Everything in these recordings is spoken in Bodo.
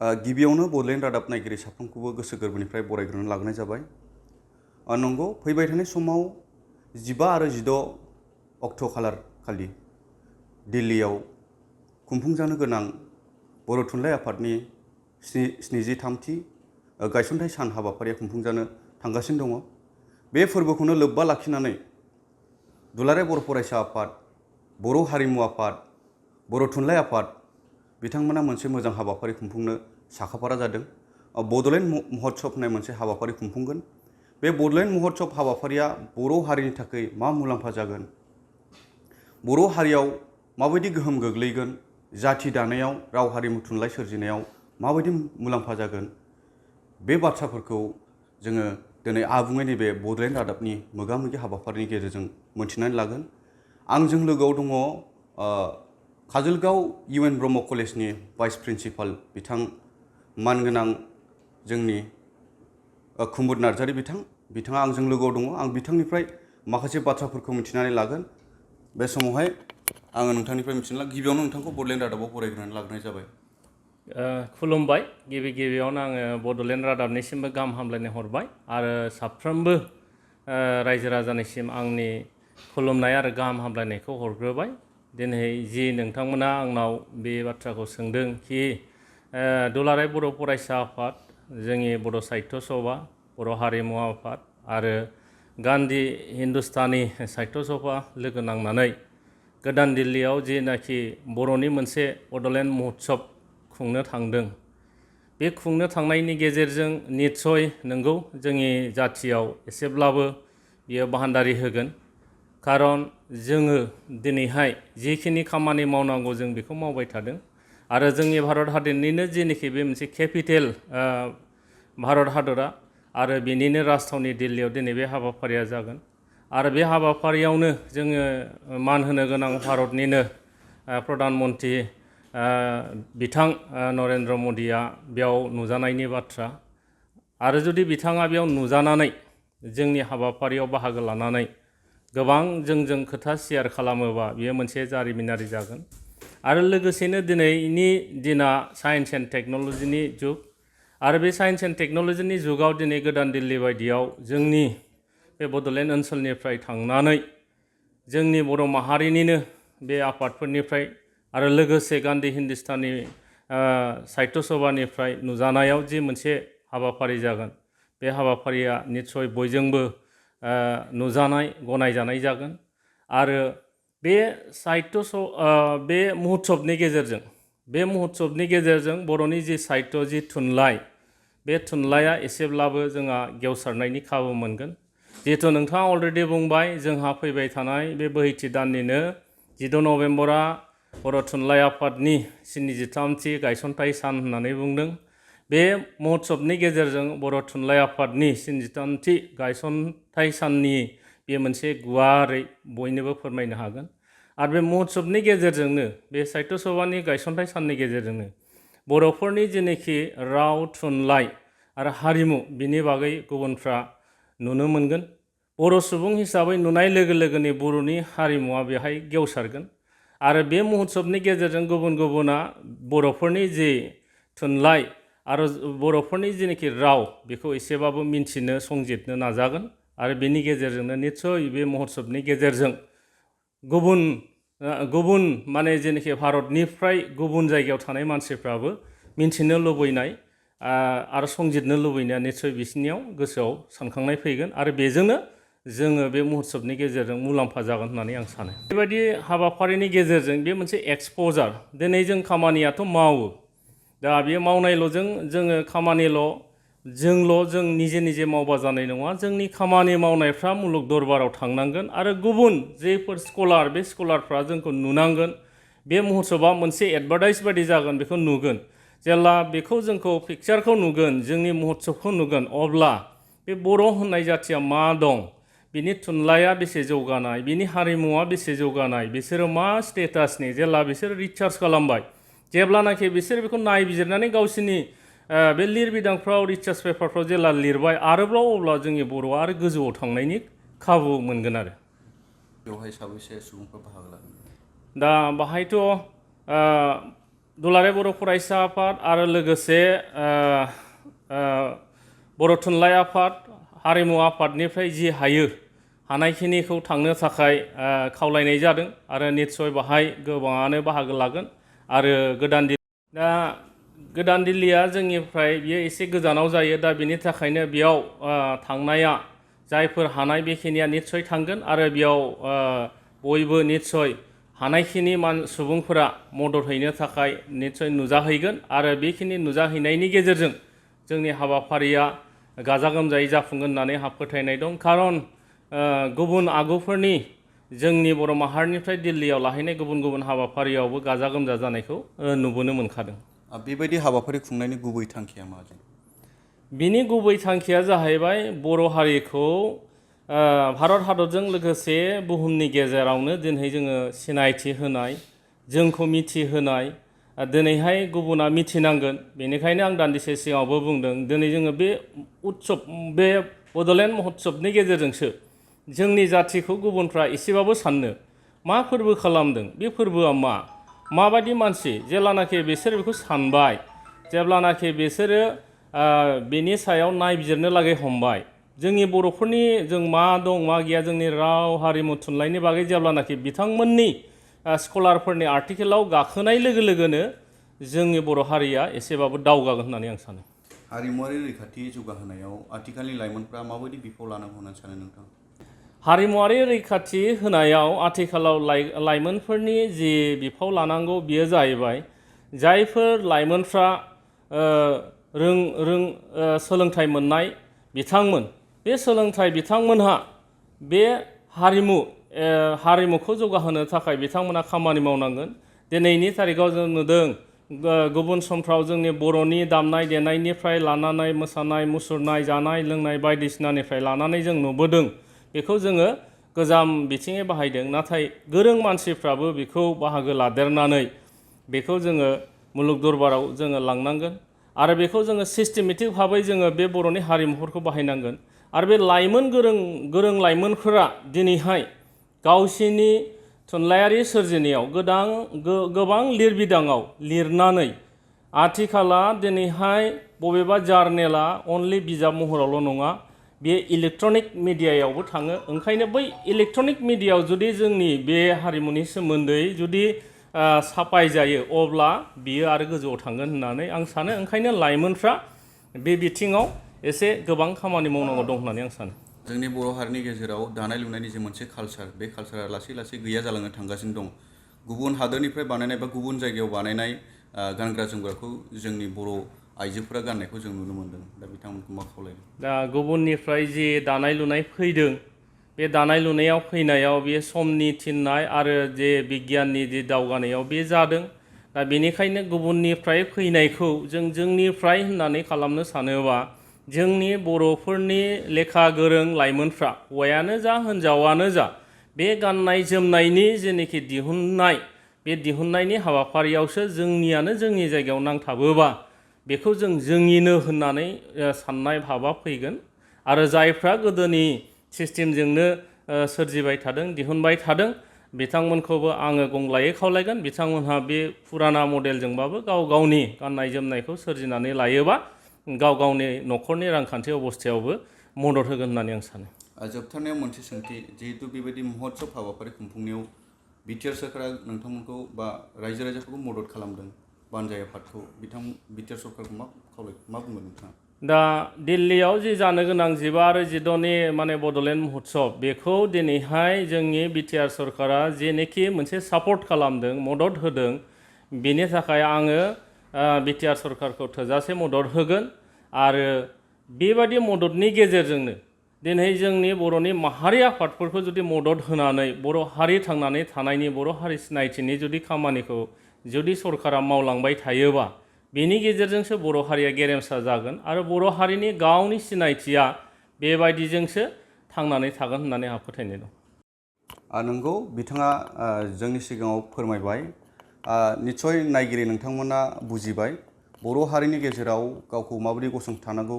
गिबियावनो बड'लेण्ड रादाब नायगिरि साफ्रोमखौबो गोसो गोरबोनिफ्राय बरायग्रोनो लाग्रोनाय जाबाय। नंगौ, फैबाय थानाय समाव 15 आरो 16 अक्ट' खालार खालि दिल्लीयाव खुंफुंजानो गोनां बर' थुनलाइ आफादनि 73थि गायसनथाइ सान हाबाफारिया खुंफुंजानो थांगासिनो दङ। बे फोरबोखौनो लोब्बा लाखिनानै दुलाराय बर' फरायसा आफाद, बर' हारिमु आफाद, बर' थुनलाइ आफाद बिथांमोना मोनसे मोजां हाबाफारि खुंफुंनो साखाफारा जादों। बड'लेण्ड महोत्सव होननाय मोनसे हाबाफारि खुंफुंगोन। बे बड'लेण्ड महोत्सव हाबाफारिया बर' हारिनि थाखाय मा मुलाम्फा जागोन, बर' हारियाव माबायदि गोहोम गोग्लैगोन, जाथि दानायाव, राव हारिमु थुनलाइ सोरजिनायाव माबायदि मुलाम्फा जागोन, बे बाथ्राफोरखौ जोङो दिनै आबुङै नैबे बड'लेण्ड रादाबनि मोगा-मोगि हाबाफारिनि गेजेरजों मोन्थिनानै लागोन। आंजों लोगोआव दङ काजलगाव UN ब्रह्म कलेजनि भाइस प्रिन्सिपाल बिथां मानगोनां जोंनि कुमुद नार्जारी बिथाङा आंजों लोगोआव दङ। आं बिथांनिफ्राय माखासे बाथ्राफोरखौ मिथिनानै लागोन। बे समावहाय आङो नोंथांनिफ्राय मिथिना गिबियावनो नोंथांखौ बड'लेण्ड रादाबाव बरायग्रोनानै लाग्रोनाय जाबाय। खुलुमबाय। गिबियावनो आङो बड'लेण्ड रादाबनिसिमबो गाहाम हामलायनाय हरबाय आरो साफ्रोमबो रायजो राजानिसिम आंनि खुलुमनाय आरो गाहाम हामलायनायखौ हरग्रोबाय। दिनै जि नोंथांमोना आंनाव बे बाथ्राखौ सोंदों कि दुलाराय बर' फरायसा आफाद, जोंनि बर' साहित्य सभा, बर' हारिमु आफाद आरो गान्धी हिन्दुस्तानी साहित्य सभा लोगो नांनानै गोदान दिल्लीयाव जिनाखि बर'नि मोनसे बड'लेण्ड महोत्सव खुंनो थांदों, बे खुंनो थांनायनि गेजेरजों निस्सय नंगौ जोंनि जाथियाव एसेब्लाबो बियो बाहानदारि होगोन। खारन जोङो दिनैहाय जिखिनि खामानि मावनांगौ जों बेखौ मावबाय थादों आरो जोंनि भारत हादरनिनो जेनोखि बे मोनसे केपिटेल भारत हादरा आरो बेनिनो राजथावनि दिल्लीयाव दिनै बे हाबाफारिया जागोन आरो बे हाबाफारियावनो जोङो मान होनो गोनां भारतनिनो प्रधान मन्त्रि बिथां नरेन्द्र मदिया बेयाव नुजानायनि बाथ्रा आरो जुदि बिथाङा बेयाव नुजानानै जोंनि हाबाफारियाव बाहागो लानानै गोबां जोंजों खोथा शेयार खालामोबा बेयो मोनसे जारिमिनारि जागोन। आरो लोगोसेनो दिनैनि दिना साइन्स एन्ड टेक्न'लजिनि जुग आरो बे साइन्स एन्ड टेक्न'लजिनि जुगाव दिनै गोदान दिल्ली बायदियाव जोंनि बे बड'लेण्ड ओनसोलनिफ्राय थांनानै जोंनि बर' माहारिनिनो बे आफादफोरनिफ्राय आरो लोगोसे गान्धी हिन्दुस्तानी साहित्य सभानिफ्राय नुजानायाव जि मोनसे हाबाफारि जागोन, बे हाबाफारिया निस्सय बयजोंबो नुजानाय, गनायजानाय जागोन। आरो बे बे महोत्सवनि गेजेरजों बर'नि जि साहित्य, जि थुनलाइ, बे थुनलाइया एसेब्लाबो जोंहा गेवसारनायनि खाबु मोनगोन। जिहेतु नोंथाङा अलरेडि बुंबाय, जोंहा फैबाय थानाय बे बोहैथि दाननिनो 16 नभेम्बरा बर' थुनलाइ आफादनि 73थि गायसनथाइ सान होननानै बुंदों। बे महोत्सवनि गेजेरजों बर' थुनलाइ आफादनि 73थि गायसनथाइ साननि बे मोनसे गुवारै बयनोबो फोरमायनो हागोन। आरो बे महोत्सवनि गेजेरजोंनो, बे साहित्य सभानि गायसनथाइ साननि गेजेरजोंनो बर'फोरनि जेनोखि राव, थुनलाइ आरो हारिमु बिनि बागै गुबुनफ्रा नुनो मोनगोन। बर' सुबुं हिसाबै नुनाय लोगो लोगोनि बर'नि हारिमुवा बेहाय गेवसारगोन आरो बे महोत्सवनि गेजेरजों गुबुना बर'फोरनि जि थुनलाइ आरो बर'फोरनि जेनोखि राव बेखौ एसेबाबो मिन्थिनो, संजितनो नाजागोन आरो बेनि गेजेरजोंनो निस्सय बे महोत्सवनि गेजेरजों गुबुन माने जेनोखि भारतनिफ्राय गुबुन जायगायाव थानाय मानसिफ्राबो मिन्थिनो लुबैनाय आरो संजितनो लुबैनाया निस्सय बिसोरनियाव गोसोआव सानखांनाय फैगोन आरो बेजोंनो जोङो बे महोत्सवनि गेजेरजों मुलाम्फा जागोन होननानै आं सानो। बेबायदि हाबाफारिनि गेजेरजों बे मोनसे एक्सप'जार, दिनै जों खामानियाथ' मावो, दा बे मावनायल'जों जोङो जों निजे मावबा जानाय नङा। जोंनि खामानि मावनायफ्रा मुलुग दरबाराव थांनांगोन आरो गुबुन जेफोर स्कलार, बे स्कलारफ्रा जोंखौ नुनांगोन। बे महोत्सवआ मोनसे एडभार्टाइज बायदि जागोन, बेखौ नुगोन। जेब्ला बेखौ जोंखौ पिक्चारखौ नुगोन, जोंनि महोत्सवखौ नुगोन, अब्ला बे बर' होननाय जाथिया मा दं, बिनि थुनलाइया बेसे जौगानाय, बिनि हारिमुवा बेसे जौगानाय, बिसोरो मा स्टेटासनि, जेब्ला बिसोर रिसार्च खालामबाय, जेब्लानाखि बिसोर बेखौ नायबिजिरनानै गावसिनि बे लिरबिदांफ्राव, रिसार्च पेपारफ्राव जेब्ला लिरबाय आरोबाव, अब्ला जोंनि बर'आ आरो गोजौआव थांनायनि खाबु मोनगोन आरो। बेवहाय साबैसे सुबुंफोर बाहागो लागोन? दा बाहायथ' दुलाराय बर' फरायसा आफाद आरो लोगोसे बर' थुनलाइ आफाद हारिमु आफादनिफ्राय जि हायो हानायखिनिखौ थांनो थाखाय खावलायनाय जादों आरो निस्सय बाहाय गोबाङानो बाहागो लागोन आरो गोदान दिल्लीया जोंनिफ्राय बियो एसे गोजानाव जायो दा बिनि थाखायनो बेयाव थांनाया जायफोर हानाय बेखिनिया निस्सय थांगोन आरो बेयाव बयबो निस्सय हानायखिनि सुबुंफोरा मदद हैनो थाखाय निस्सय नुजाहैगोन आरो बेखिनि नुजाहैनायनि गेजेरजों जोंनि हाबाफारिया गाजा गोमजायै जाफुंगोन होननानै आंहा फोथायनाय दं खारन गुबुन आगुफोरनि जोंनि बर' माहारिनिफ्राय दिल्लीयाव लाहैनाय गुबुन गुबुन हाबाफारियावबो गाजा गोमजा जानायखौ नुबोनो मोनखादों। बेबायदि हाबाफारि खुंनायनि गुबै थांखिया मा? बिनि गुबै थांखिया जाहैबाय बर' हारिखौ भारत हादरजों लोगोसे बुहुमनि गेजेरावनो दिनै जोङो सिनायथि होनाय जोंखौ मिथिहोनाय दिनैहाय गुबुना मिथिनांगोन बेनिखायनो आं दान्दिसे सिगाङावबो बुंदों दिनै जोङो बे उत्सब बे बड'लेण्ड महोत्सबनि गेजेरजोंसो जोंनि जाथिखौ गुबुनफ्रा एसेबाबो साननो मा फोरबो खालामदों बे फोरबोआ माबायदि मानसि जेब्लानाखि बिसोर बेखौ सानबाय जेब्लानाखि बिसोरो बेनि सायाव नायबिजिरनो लागै हमबाय जोंनि बर'फोरनि जों मा दं मा गैया जोंनि राव हारिमु थुनलाइनि बागै जेब्लानाखि बिथांमोननि स्कलारफोरनि आर्टिकेलाव गाखोनाय लोगो लोगोनो जोंनि बर' हारिया एसेबाबो दावगागोन होननानै आं सानो। हारिमुवारि रैखाथि जौगाहोनायाव आथिखालनि लाइमोनफ्रा माबायदि बिफाव लानांगौ होननानै सानो नोंथां? हारिमुवारि रैखाथि होनायाव आथिखालाव लाइमोनफोरनि जि बिफाव लानांगौ बियो जाहैबाय जायफोर लाइमोनफ्रा सोलोंथाइ मोननाय बिथांमोन बे सोलोंथाइ बिथांमोनहा बे हारिमुखौ जौगाहोनो थाखाय बिथांमोना खामानि मावनांगोन। दिनैनि थारिखाव जों नुदों गुबुन समफ्राव जोंनि बर'नि दामनाय देनायनिफ्राय लानानै मोसानाय मुसुरनाय जानाय लोंनाय बायदिसिनानिफ्राय लानानै जों नुबोदों बेखौ जोङो गोजाम बिथिङै बाहायदों नाथाय गोरों मानसिफ्राबो बेखौ बाहागो लादेरनानै बेखौ जोङो मुलुग दरबाराव जोङो लांनांगोन आरो बेखौ जोङो सिस्टेमेटिक भाबै जोङो बे बर'नि हारिमुफोरखौ बाहायनांगोन आरो बे गोरों लाइमोनफोरा दिनैहाय गावसिनि थुनलाइयारि सोरजिनायाव गोबां लिरबिदाङाव लिरनानै आथिखाला दिनैहाय बबेबा जार्नेला अनलि बिजाब महरावल' नङा बे इलेक्ट्रनिक मिडियायावबो थाङो ओंखायनो बै इलेक्ट्रनिक मिडियायाव जुदि जोंनि बे हारिमुनि सोमोन्दै जुदि साफाय जायो अब्ला बियो आरो गोजौआव थांगोन होननानै आं सानो ओंखायनो लाइमोनफ्रा बे बिथिङाव एसे गोबां खामानि मावनांगौ दं होननानै आं सानो। जोंनि बर' हारिनि गेजेराव दानाय लुनायनि जे मोनसे कालचार बे कालचारा लासै लासै गैया जालांनो थांगासिनो दं। गुबुन हादोरनिफ्राय बानायनाय बा गुबुन जायगायाव बानायनाय गानग्रा जोमग्राखौ जोंनि बर' आइजोफोरा गाननायखौ जों नुनो मोन्दों दा बिथांमोनखौ मा खावलायदों? दा गुबुननिफ्राय जि दानाय लुनाय फैदों बे दानाय लुनायाव फैनायाव बे समनि थिननाय आरो जे बिगियाननि जि दावगानायाव बे जादों दा बेनिखायनो गुबुननिफ्राय फैनायखौ जोंनिफ्राय होननानै खालामनो सानोबा जोंनि बर'फोरनि लेखा गोरों लाइमोनफ्रा हौवायानो जा हिनजावानो जा बे गाननाय जोमनायनि जेनोखि दिहुननाय बे दिहुननायनि हाबाफारियावसो जोंनियानो जोंनि जायगायाव नांथाबोबा बेखौ जोंनिनो होननानै साननाय भाबा फैगोन आरो जायफ्रा गोदोनि सिस्टेमजोंनो सोरजिबाय थादों दिहुनबाय थादों बिथांमोनखौबो आङो गंग्लायै खावलायगोन बिथांमोनहा बे फुराना मडेलजोंबाबो गाव गावनि गाननाय जोमनायखौ सोरजिनानै लायोबा गाव गावनि न'खरनि रांखान्थि अबस्थायावबो मदद होगोन होननानै आं सानो। जोबथारनायाव मोनसे सोंथि जिहेतु बेबायदि महोत्सब हाबाफारि खुंफुंनायाव बिटिआर सोरखारा नोंथांमोनखौ बा रायजो राजाफोरखौ मदद खालामदों बानजाय आफादखौ बिटिआर सरकारखौ मा बुंगोन नोंथाङा? दा दिल्लीयाव जि जानो गोनां 15 आरो 16नि बड'लेण्ड महोत्सब बेखौ दिनैहाय जोंनि बिटिआर सरकारा जेनोखि मोनसे सापर्ट खालामदों मदद होदों बेनि थाखाय आङो बिटिआर सरकारखौ थोजासे मदद होगोन आरो बेबादि मददनि गेजेरजोंनो दिनै जोंनि बर'नि माहारि आफादफोरखौ जुदि मदद होनानै बर' हारि थांनानै थानायनि बर' हारि सिनायथिनि जुदि खामानिखौ जुदि सरकारा मावलांबाय थायोबा बेनि गेजेरजोंसो बर' हारिया गेरेमसा जागोन आरो बर' हारिनि गावनि सिनायथिया बेबायदिजोंसो थांनानै थागोन होननानै आंहा फोथायनाय दं। नंगौ बिथाङा जोंनि सिगाङाव फोरमायबाय निस्सय नायगिरि नोंथांमोना बुजिबाय बर' हारिनि गेजेराव गावखौ माबायदि गसंथानांगौ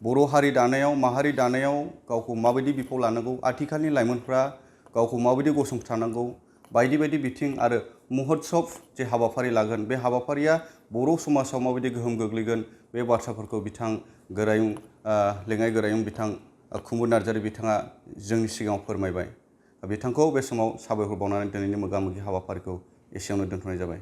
बर' हारि दानायाव माहारि दानायाव गावखौ माबायदि बिफाव लानांगौ आथिखालनि लाइमोनफ्रा गावखौ माबायदि गसंथानांगौ बायदि बायदि बिथिं आरो महोत्सव जे हाबाफारि लागोन बे हाबाफारिया बर' समाजाव माबायदि गोहोम गोग्लैगोन बे बाथ्राफोरखौ बिथां गोरायुं लेङाइ गोरायुं बिथां खुंगुर नार्जारि बिथाङा जोंनि सिगाङाव फोरमायबाय। बिथांखौ बे समाव साबायखर बावनानै दिनैनि मोगा मोगि हाबाफारिखौ एसेयावनो दोनथ'नाय जाबाय।